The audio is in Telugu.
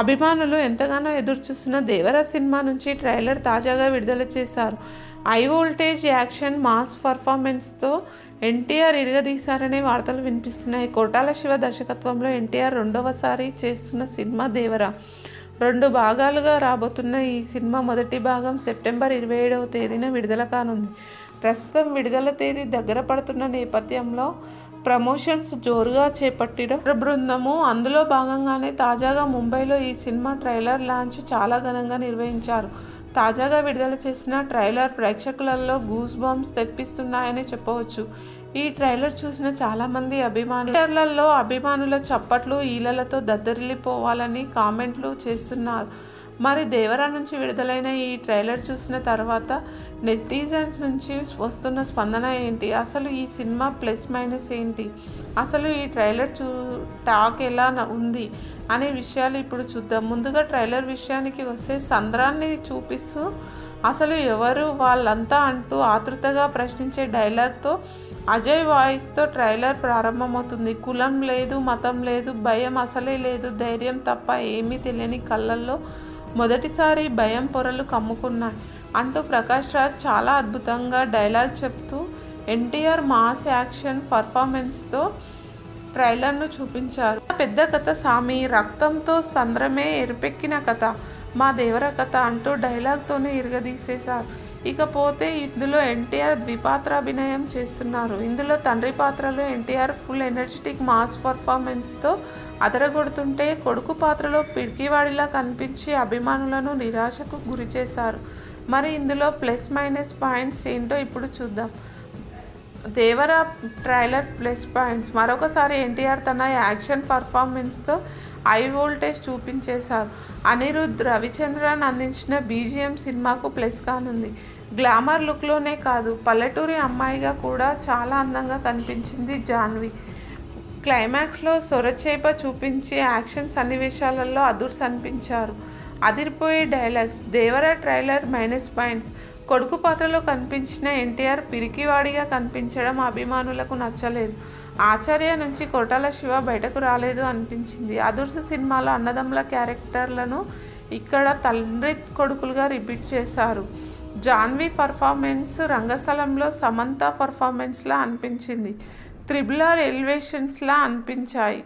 అభిమానులు ఎంతగానో ఎదురుచూస్తున్న దేవర సినిమా నుంచి ట్రైలర్ తాజాగా విడుదల చేశారు. హై వోల్టేజ్ యాక్షన్ మాస్ పర్ఫార్మెన్స్తో ఎన్టీఆర్ ఇరగదీశారనే వార్తలు వినిపిస్తున్నాయి. కొట్టాల శివ దర్శకత్వంలో ఎన్టీఆర్ రెండవసారి చేస్తున్న సినిమా దేవర. 2 భాగాలుగా రాబోతున్న ఈ సినిమా మొదటి భాగం సెప్టెంబర్ 27వ తేదీన విడుదల కానుంది. ప్రస్తుతం విడుదల తేదీ దగ్గర పడుతున్న నేపథ్యంలో ప్రమోషన్స్ జోరుగా చేపట్టిన బృందము అందులో భాగంగానే తాజాగా ముంబైలో ఈ సినిమా ట్రైలర్ లాంచ్ చాలా ఘనంగా నిర్వహించారు. తాజాగా విడుదల చేసిన ట్రైలర్ ప్రేక్షకులలో గూస్ బంప్స్ తెప్పిస్తున్నాయని చెప్పవచ్చు. ఈ ట్రైలర్ చూసిన చాలామంది అభిమానుల చప్పట్లు ఈలలతో దద్దరిల్లిపోవాలని కామెంట్లు చేస్తున్నారు. మరి దేవర నుంచి విడుదలైన ఈ ట్రైలర్ చూసిన తర్వాత నెటిజన్స్ నుంచి వస్తున్న స్పందన ఏంటి? అసలు ఈ సినిమా ప్లస్ మైనస్ ఏంటి? అసలు ఈ ట్రైలర్ టాక్ ఎలా ఉంది అనే విషయాలు ఇప్పుడు చూద్దాం. ముందుగా ట్రైలర్ విషయానికి వస్తే సంద్రాన్ని చూపిస్తూ అసలు ఎవరు వాళ్ళంతా అంటూ ఆతృతగా ప్రశ్నించే డైలాగ్తో అజయ్ వాయిస్తో ట్రైలర్ ప్రారంభమవుతుంది. కులం లేదు, మతం లేదు, భయం అసలే లేదు, ధైర్యం తప్ప ఏమీ తెలియని కళ్ళల్లో మొదటిసారి భయం పొరలు కమ్ముకున్నాయి అంటూ ప్రకాష్ రాజ్ చాలా అద్భుతంగా డైలాగ్ చెప్తూ ఎన్టీఆర్ మాస్ యాక్షన్ పర్ఫార్మెన్స్తో ట్రైలర్ను చూపించారు. పెద్ద కథ సామి, రక్తంతో సంద్రమే ఎరుపెక్కిన కథ, మా దేవర కథ అంటూ డైలాగ్తోనే ఇరగదీసేశారు. ఇకపోతే ఇందులో ఎన్టీఆర్ ద్విపాత్రాభినయం చేస్తున్నారు. ఇందులో తండ్రి పాత్రలో ఎన్టీఆర్ ఫుల్ ఎనర్జెటిక్ మాస్ పర్ఫార్మెన్స్తో అదరగొడుతుంటే, కొడుకు పాత్రలో పిరికివాడిలా కనిపించి అభిమానులను నిరాశకు గురి చేశారు. మరి ఇందులో ప్లస్ మైనస్ పాయింట్స్ ఏంటో ఇప్పుడు చూద్దాం. Devara trailer plus points. మరొకసారి ఎన్టీఆర్ తన యాక్షన్ పర్ఫార్మెన్స్తో హై వోల్టేజ్ చూపించేశారు. అనిరుద్ధ్ రవిచంద్రన్ అందించిన బీజిఎం సినిమాకు ప్లస్ కానుంది. గ్లామర్ లుక్లోనే కాదు, పల్లెటూరి అమ్మాయిగా కూడా చాలా అందంగా కనిపించింది జాన్వి. క్లైమాక్స్లో సొరచేప చూపించి యాక్షన్ సన్నివేశాలలో అదుర్స్ అనిపించారు. అదిరిపోయే డైలాగ్స్. దేవర ట్రైలర్ మైనస్ పాయింట్స్. కొడుకు పాత్రలో కనిపించిన ఎన్టీఆర్ పిరికివాడిగా కనిపించడం అభిమానులకు నచ్చలేదు. ఆచార్య నుంచి కొట్టాల శివ బయటకు రాలేదు అనిపించింది. అదుర్స్ సినిమాలో అన్నదమ్ముల క్యారెక్టర్లను ఇక్కడ తండ్రి కొడుకులుగా రిపీట్ చేశారు. జాన్వి పర్ఫార్మెన్స్ రంగస్థలంలో సమంత పర్ఫార్మెన్స్లా అనిపించింది. త్రిబుల్ ఆర్ ఎలివేషన్స్లా అనిపించాయి.